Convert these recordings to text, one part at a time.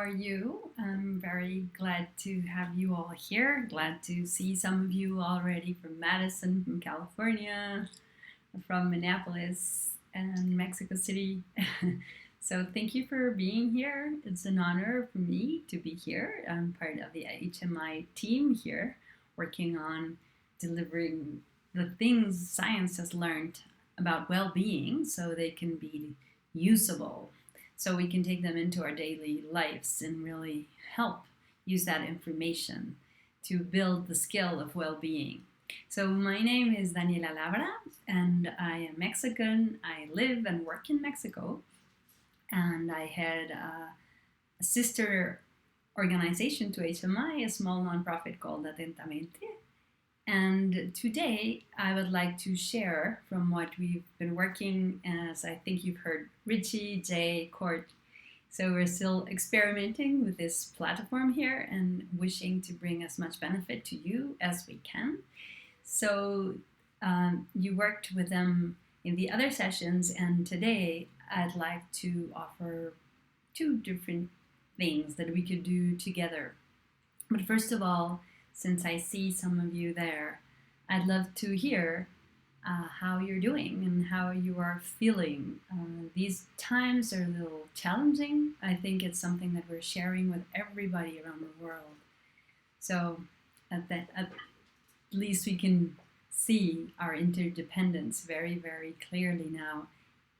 are you? I'm very glad to have you all here. Glad to see some of you already from Madison, from California, from Minneapolis, and Mexico City. So thank you for being here. It's an honor for me to be here. I'm part of the HMI team here, working on delivering the things science has learned about well-being so they can be usable, so we can take them into our daily lives and really help use that information to build the skill of well-being. So my name is Daniela Labra, and I am Mexican. I live and work in Mexico, and I had a sister organization to HMI, a small nonprofit called AtentaMente. And today I would like to share from what we've been working, as I think you've heard Richie, Jay, Court. So we're still experimenting with this platform here and wishing to bring as much benefit to you as we can. So you worked with them in the other sessions, and today I'd like to offer two different things that we could do together. But first of all, since I see some of you there, I'd love to hear how you're doing and how you are feeling. These times are a little challenging. I think it's something that we're sharing with everybody around the world. So at least we can see our interdependence very, very clearly now.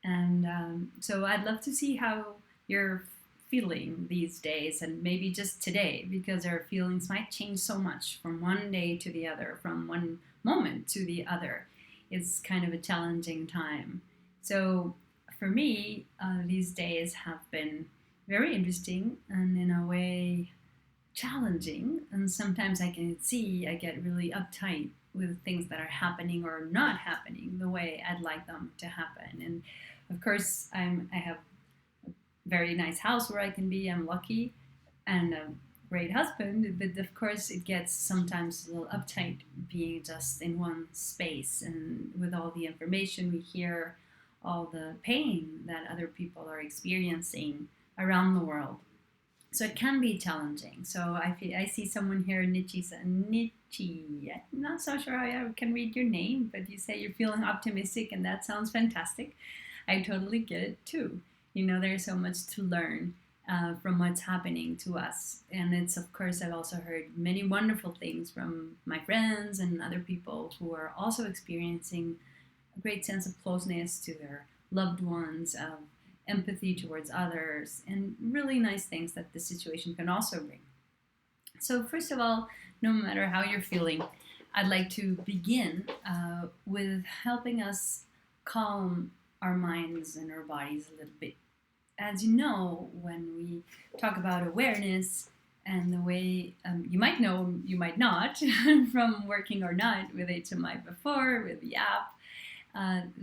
And so I'd love to see how you're feeling these days, and maybe just today, because our feelings might change so much from one day to the other, from one moment to the other. It's kind of a challenging time. So for me, these days have been very interesting and in a way challenging, and sometimes I get really uptight with things that are happening or not happening the way I'd like them to happen. And of course I have very nice house where I can be. I'm lucky, and a great husband, but of course it gets sometimes a little uptight being just in one space, and with all the information we hear, all the pain that other people are experiencing around the world. So it can be challenging. So I see someone here, Nichi. I'm not so sure how I can read your name, but you say you're feeling optimistic, and that sounds fantastic. I totally get it too. You know, there's so much to learn from what's happening to us. And it's, of course, I've also heard many wonderful things from my friends and other people who are also experiencing a great sense of closeness to their loved ones, of empathy towards others, and really nice things that the situation can also bring. So first of all, no matter how you're feeling, I'd like to begin with helping us calm our minds and our bodies a little bit. As you know, when we talk about awareness, and the way you might know, you might not, from working or not with HMI before, with the app,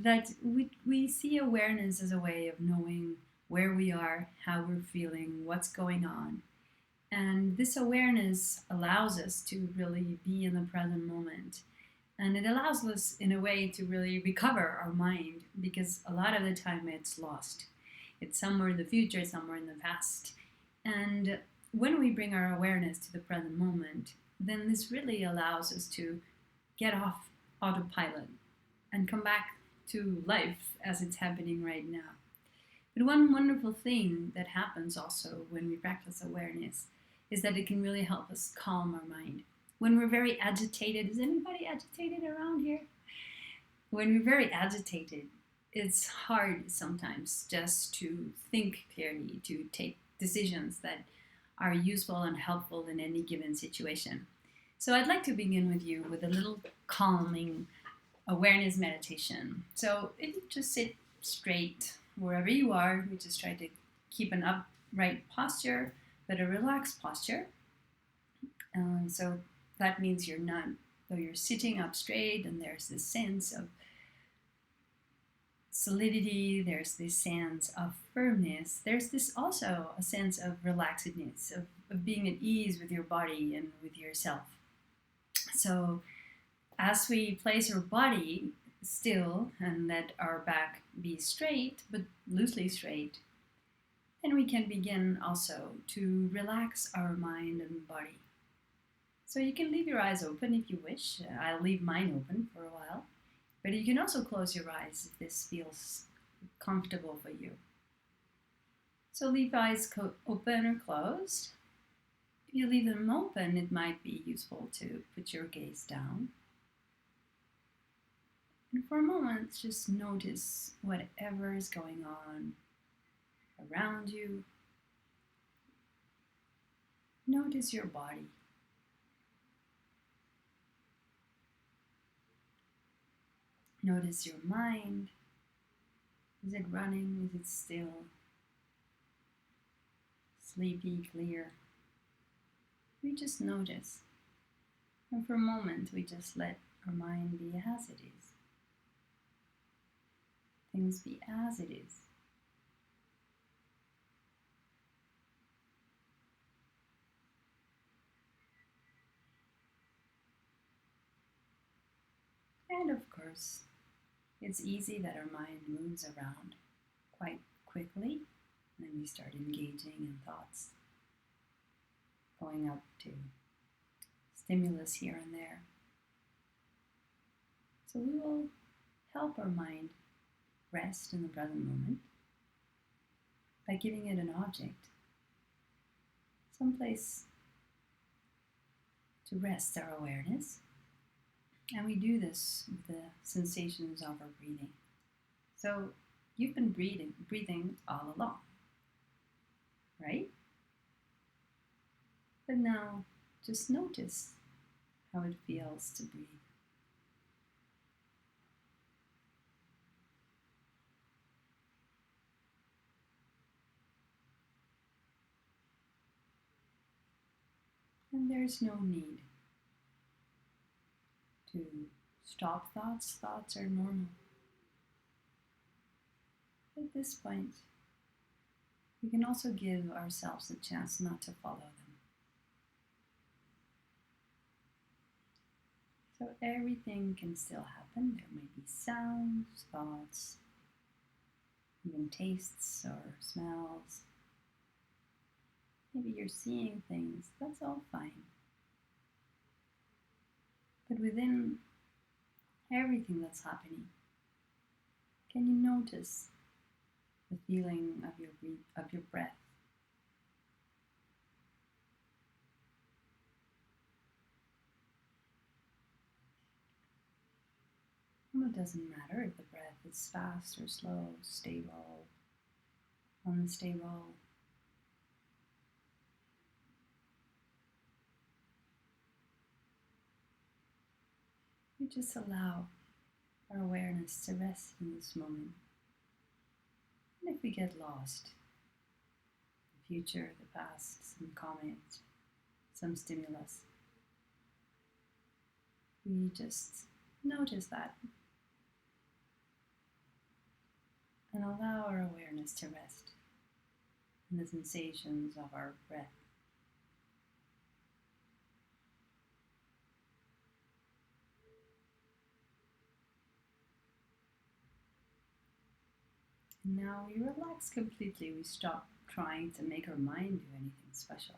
that we see awareness as a way of knowing where we are, how we're feeling, what's going on. And this awareness allows us to really be in the present moment. And it allows us, in a way, to really recover our mind, because a lot of the time it's lost. It's somewhere in the future, somewhere in the past. And when we bring our awareness to the present moment, then this really allows us to get off autopilot and come back to life as it's happening right now. But one wonderful thing that happens also when we practice awareness is that it can really help us calm our mind. When we're very agitated, is anybody agitated around here? When we're very agitated, it's hard sometimes just to think clearly, to take decisions that are useful and helpful in any given situation. So I'd like to begin with you with a little calming awareness meditation. So if you just sit straight wherever you are, we just try to keep an upright posture, but a relaxed posture. So that means you're sitting up straight, and there's this sense of solidity, there's this sense of firmness, there's this also a sense of relaxedness, of being at ease with your body and with yourself. So as we place our body still and let our back be straight, but loosely straight, And we can begin also to relax our mind and body. So you can leave your eyes open if you wish. I'll leave mine open for a while. But you can also close your eyes if this feels comfortable for you. So leave eyes open or closed. If you leave them open, it might be useful to put your gaze down. And for a moment, just notice whatever is going on around you. Notice your body. Notice your mind. Is it running? Is it still? Sleepy, clear? We just notice. And for a moment, we just let our mind be as it is. Things be as it is. And of course, it's easy that our mind moves around quite quickly, and we start engaging in thoughts, going up to stimulus here and there. So we will help our mind rest in the present moment by giving it an object, someplace to rest our awareness. And we do this with the sensations of our breathing. So you've been breathing all along, right? But now just notice how it feels to breathe. And there's no need to stop thoughts. Thoughts are normal. At this point, we can also give ourselves a chance not to follow them. So everything can still happen. There may be sounds, thoughts, even tastes or smells. Maybe you're seeing things. That's all fine. But within everything that's happening, can you notice the feeling of your breath? And it doesn't matter if the breath is fast or slow, stable, unstable. We just allow our awareness to rest in this moment. And if we get lost, the future, the past, some comment, some stimulus, we just notice that and allow our awareness to rest in the sensations of our breath. And now we relax completely. We stop trying to make our mind do anything special.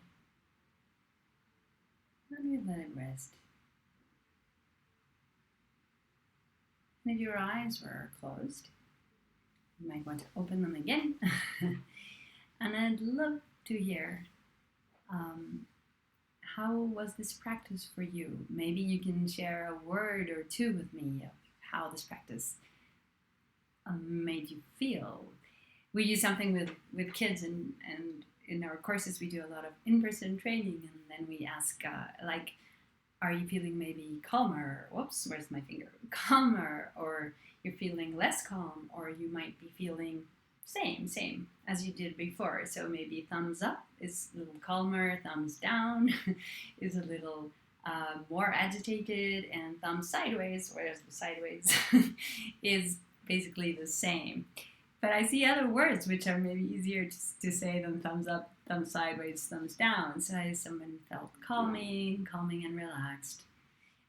And we let it rest. And if your eyes were closed, you might want to open them again. And I'd love to hear how was this practice for you? Maybe you can share a word or two with me of how this practice made you feel. We use something with kids, and in our courses we do a lot of in-person training, and then we ask are you feeling maybe calmer? Whoops, where's my finger? Calmer, or you're feeling less calm, or you might be feeling same as you did before. So maybe thumbs up is a little calmer, thumbs down is a little more agitated, and thumbs sideways, whereas the sideways is basically the same. But I see other words which are maybe easier to say than thumbs up, thumbs sideways, thumbs down. So someone felt calming and relaxed.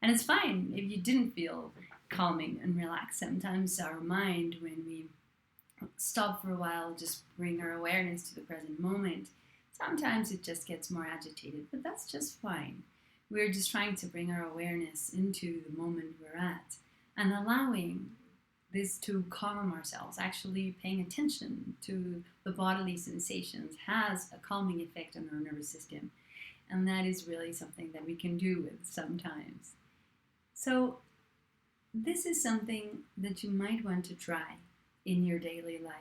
And it's fine if you didn't feel calming and relaxed. Sometimes our mind, when we stop for a while, just bring our awareness to the present moment. Sometimes it just gets more agitated, but that's just fine. We're just trying to bring our awareness into the moment we're at and allowing this to calm ourselves. Actually, paying attention to the bodily sensations has a calming effect on our nervous system, and that is really something that we can do with sometimes. So, this is something that you might want to try in your daily life.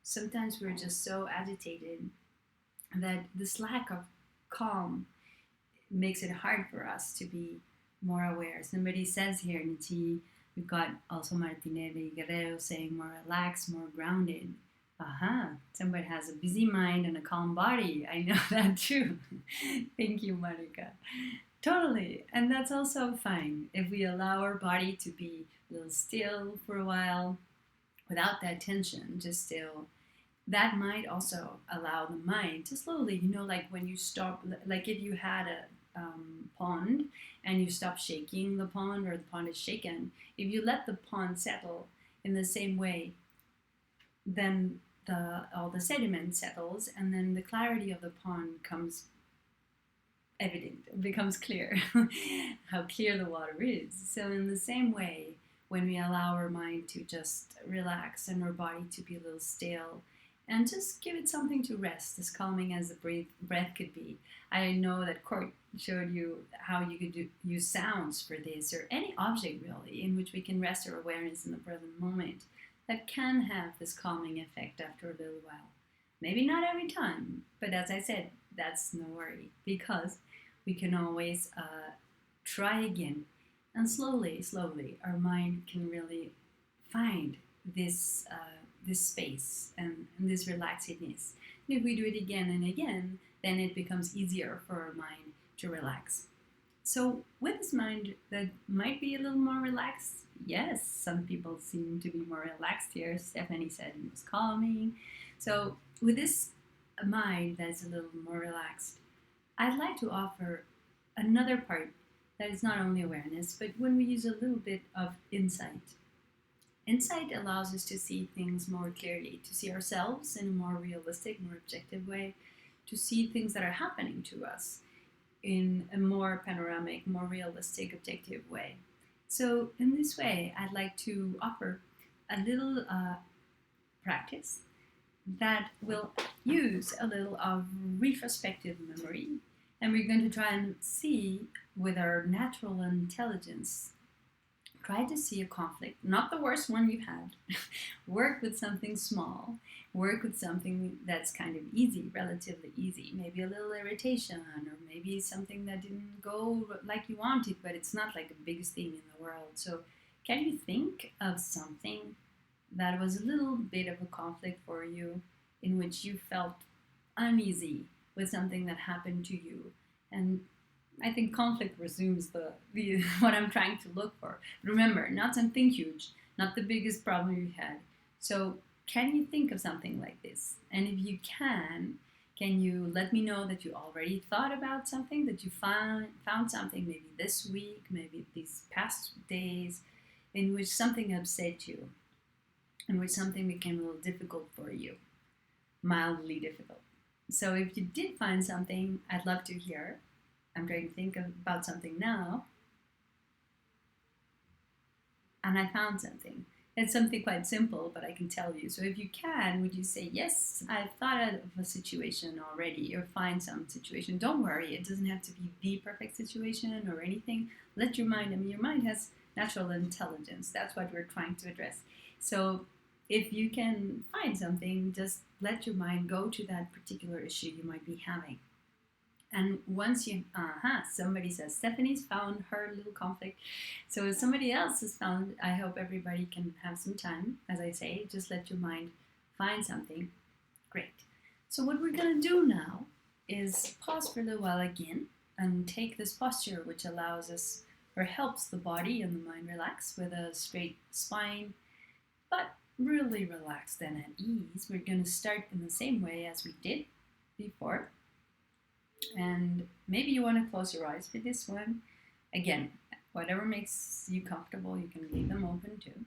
Sometimes we're just so agitated that this lack of calm makes it hard for us to be more aware. Somebody says here in the T, we've got also Martinelli Guerrero saying more relaxed, more grounded. Somebody has a busy mind and a calm body. I know that too. Thank you, Monica. Totally. And that's also fine if we allow our body to be a little still for a while without that tension, just still. That might also allow the mind to slowly, like when you stop, like if you had a pond and you stop shaking the pond, or the pond is shaken, if you let the pond settle in the same way, then all the sediment settles, and then the clarity of the pond comes evident. It becomes clear how clear the water is. So in the same way, when we allow our mind to just relax and our body to be a little still, and just give it something to rest, as calming as the breath could be. I know that Court showed you how you could use sounds for this, or any object really, in which we can rest our awareness in the present moment. That can have this calming effect after a little while. Maybe not every time, but as I said, that's no worry, because we can always try again. And slowly, our mind can really find this space and this relaxedness. And if we do it again and again, then it becomes easier for our mind to relax. So with this mind that might be a little more relaxed, yes, some people seem to be more relaxed here. Stephanie said it was calming. So with this mind that's a little more relaxed, I'd like to offer another part that is not only awareness, but when we use a little bit of insight. Insight allows us to see things more clearly, to see ourselves in a more realistic, more objective way, to see things that are happening to us in a more panoramic, more realistic, objective way. So in this way, I'd like to offer a little practice that will use a little of retrospective memory, and we're going to try and see with our natural intelligence. Try to see a conflict, not the worst one you've had. Work with something small. Work with something that's kind of easy, relatively easy. Maybe a little irritation, or maybe something that didn't go like you wanted, but it's not like the biggest thing in the world. So can you think of something that was a little bit of a conflict for you, in which you felt uneasy with something that happened to you? And I think conflict resumes the what I'm trying to look for. But remember, not something huge, not the biggest problem you had. So can you think of something like this? And if you can you let me know that you already thought about something, that you found something maybe this week, maybe these past days, in which something upset you, in which something became a little difficult for you, mildly difficult. So if you did find something, I'd love to hear. I'm trying to think about something now. And I found something. It's something quite simple, but I can tell you. So if you can, would you say, yes, I've thought of a situation already, or find some situation. Don't worry, it doesn't have to be the perfect situation or anything. Let your mind, your mind has natural intelligence. That's what we're trying to address. So if you can find something, just let your mind go to that particular issue you might be having. And once you, somebody says, Stephanie's found her little conflict. So if somebody else has found, I hope everybody can have some time. As I say, just let your mind find something. Great. So what we're going to do now is pause for a little while again and take this posture, which allows us, or helps the body and the mind relax with a straight spine, but really relaxed and at ease. We're going to start in the same way as we did before. And maybe you want to close your eyes for this one. Again, whatever makes you comfortable, you can leave them open too.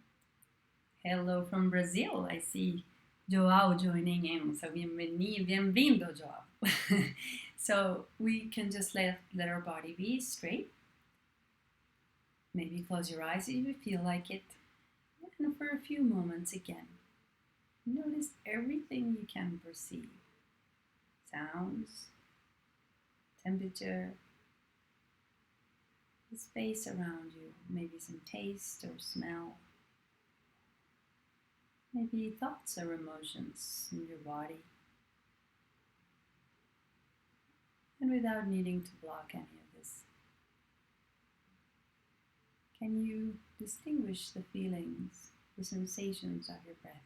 Hello from Brazil. I see Joao joining in. So bienvenido, Joao. So we can just let our body be straight. Maybe close your eyes if you feel like it. And for a few moments again, notice everything you can perceive. Sounds, temperature, the space around you, maybe some taste or smell, maybe thoughts or emotions in your body. And without needing to block any of this, can you distinguish the feelings, the sensations of your breath?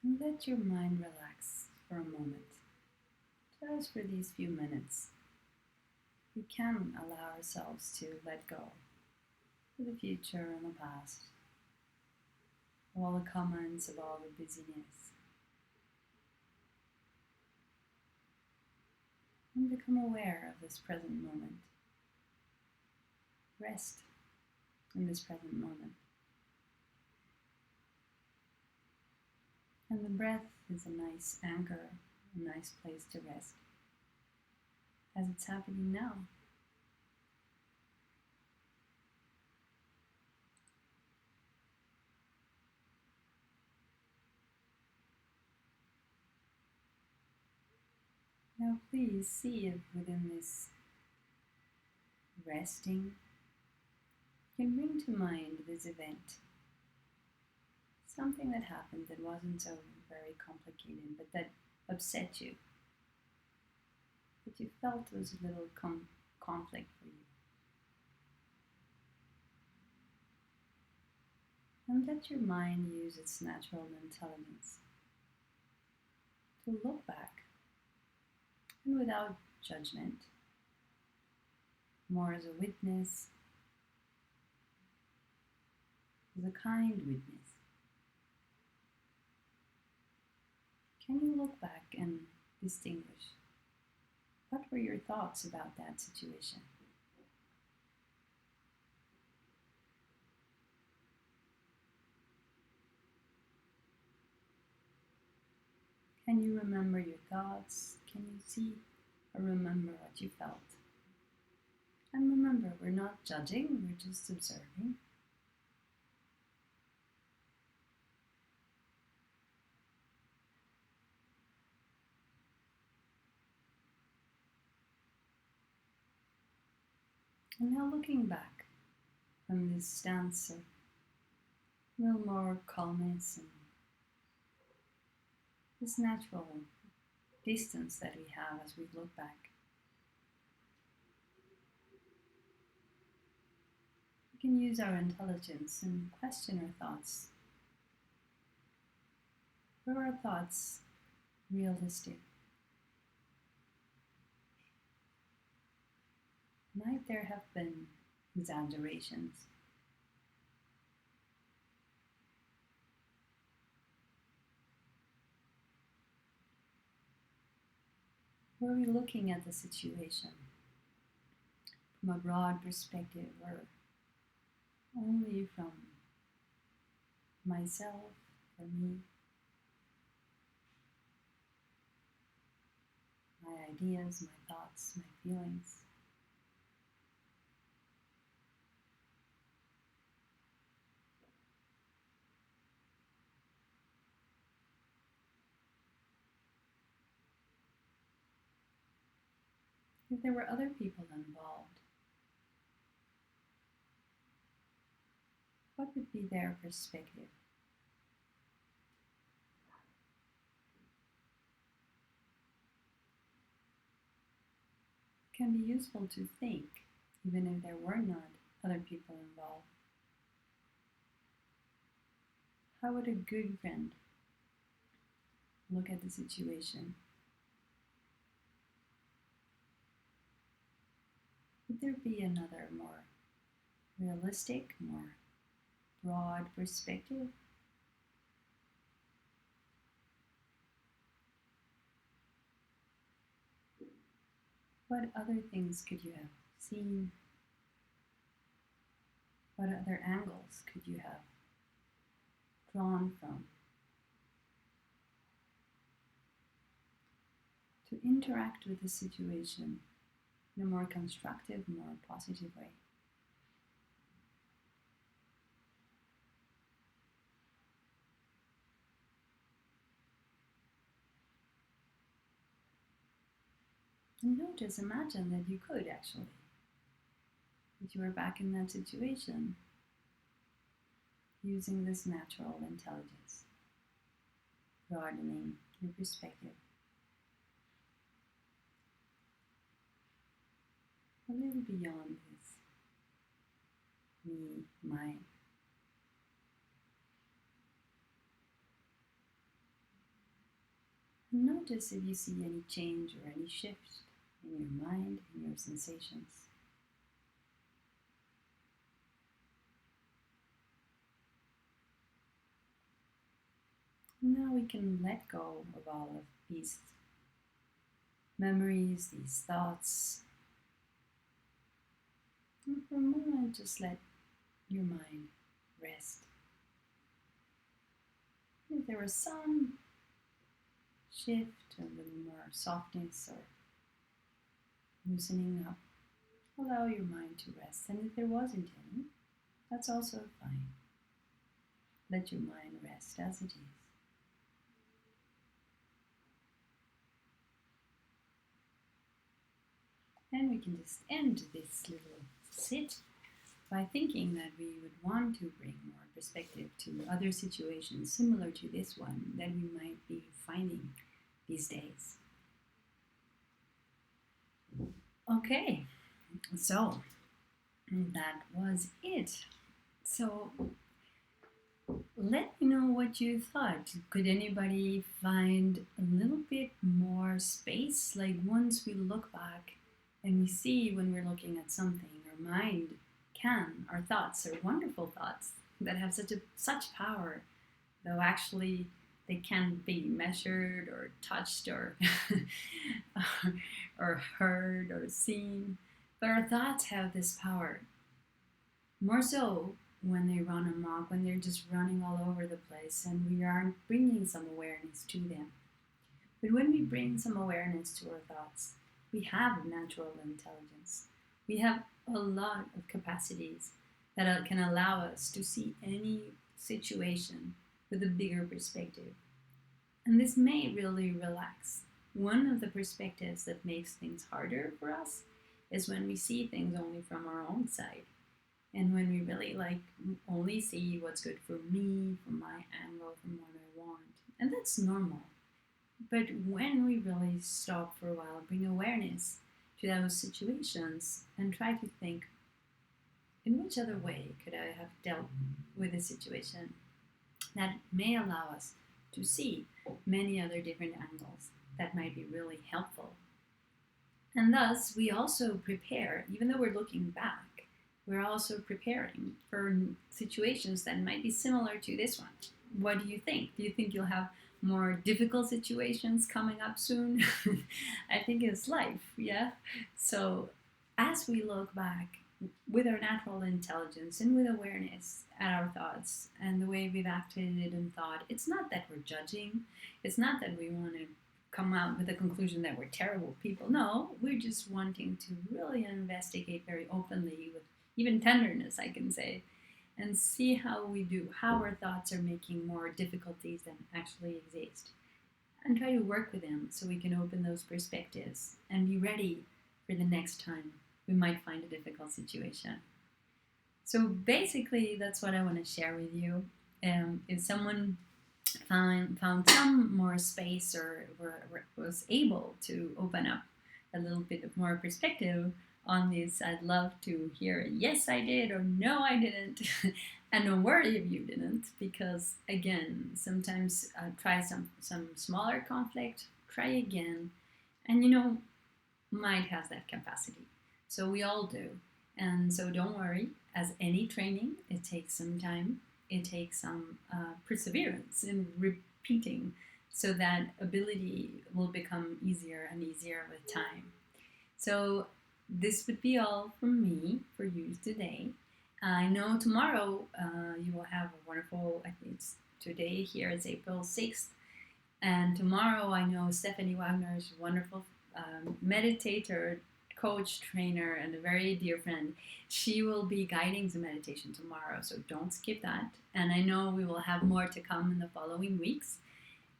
And let your mind relax for a moment. Just for these few minutes, we can allow ourselves to let go of the future and the past, of all the comments, of all the busyness, and become aware of this present moment. Rest in this present moment. And the breath is a nice anchor, a nice place to rest, as it's happening now. Now please see if within this resting you can bring to mind this event. Something that happened that wasn't so very complicated, but that upset you. That you felt was a little conflict for you. And let your mind use its natural intelligence to look back, and without judgment, more as a witness, as a kind witness. Can you look back and distinguish what were your thoughts about that situation? Can you remember your thoughts? Can you see or remember what you felt? And remember, we're not judging, we're just observing. And now looking back from this stance of a little more calmness and this natural distance that we have as we look back, we can use our intelligence and question our thoughts. Were our thoughts realistic? Might there have been exaggerations? Were we looking at the situation from a broad perspective or only from myself or me, my ideas, my thoughts, my feelings? If there were other people involved, what would be their perspective? It can be useful to think, even if there were not other people involved. How would a good friend look at the situation? Would there be another more realistic, more broad perspective? What other things could you have seen? What other angles could you have drawn from to interact with the situation in a more constructive, more positive way? And notice, imagine that you could actually, that you were back in that situation using this natural intelligence, broadening your perspective a little beyond this me, mine. And notice if you see any change or any shift in your mind, in your sensations. Now we can let go of all of these memories, these thoughts. And for a moment, just let your mind rest. If there was some shift, a little more softness or loosening up, allow your mind to rest. And if there wasn't any, that's also fine. Let your mind rest as it is. And we can just end this little sit by thinking that we would want to bring more perspective to other situations similar to this one that we might be finding these days. Okay, so that was it. So let me know what you thought. Could anybody find a little bit more space? Like once we look back and we see when we're looking at something, our mind can, our thoughts are wonderful thoughts that have such power, though actually they can't be measured or touched or or heard or seen. But our thoughts have this power. More so when they run amok, when they're just running all over the place and we aren't bringing some awareness to them. But when we bring some awareness to our thoughts, we have natural intelligence. We have a lot of capacities that can allow us to see any situation with a bigger perspective. And this may really relax. One of the perspectives that makes things harder for us is when we see things only from our own side. And when we really only see what's good for me, from my angle, from what I want. And that's normal. But when we really stop for a while, bring awareness to those situations and try to think, in which other way could I have dealt with a situation that may allow us to see many other different angles that might be really helpful. And thus, we also prepare, even though we're looking back, we're also preparing for situations that might be similar to this one. What do you think? Do you think you'll have more difficult situations coming up soon? I think it's life, yeah? So as we look back with our natural intelligence and with awareness at our thoughts and the way we've acted and thought, it's not that we're judging. It's not that we want to come out with a conclusion that we're terrible people. No, we're just wanting to really investigate very openly with even tenderness, I can say, and see how we do, how our thoughts are making more difficulties than actually exist. And try to work with them so we can open those perspectives and be ready for the next time we might find a difficult situation. So basically, that's what I want to share with you. If someone found some more space or was able to open up a little bit of more perspective on this, I'd love to hear a yes I did or no I didn't. And don't worry if you didn't, because again, sometimes try some smaller conflict, try again, and mind has that capacity. So we all do. And so don't worry, as any training, it takes some time, it takes some perseverance in repeating, so that ability will become easier and easier with time. So this would be all from me for you today. I know tomorrow you will have a wonderful, I think it's today here, it's April 6th. And tomorrow I know Stephanie Wagner is a wonderful meditator, coach, trainer, and a very dear friend. She will be guiding the meditation tomorrow, so don't skip that. And I know we will have more to come in the following weeks.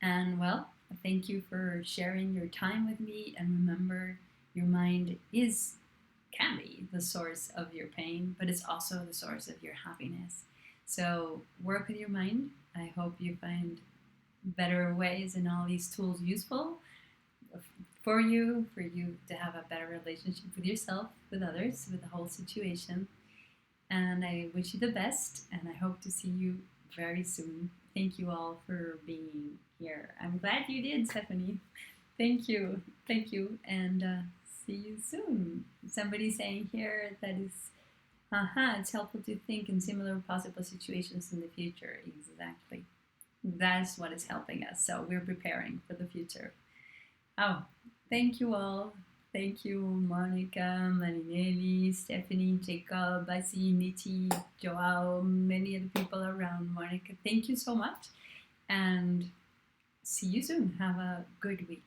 And well, thank you for sharing your time with me. And remember, your mind can be the source of your pain, but it's also the source of your happiness. So work with your mind. I hope you find better ways and all these tools useful for you to have a better relationship with yourself, with others, with the whole situation. And I wish you the best, and I hope to see you very soon. Thank you all for being here. I'm glad you did, Stephanie. Thank you. Thank you. And see you soon. Somebody's saying here that it's helpful to think in similar possible situations in the future. Exactly. That's what is helping us. So we're preparing for the future. Oh, thank you all. Thank you, Monica, Marinelli, Stephanie, Jacob, Basi, Niti, Joao, many other people around. Monica, thank you so much. And see you soon. Have a good week.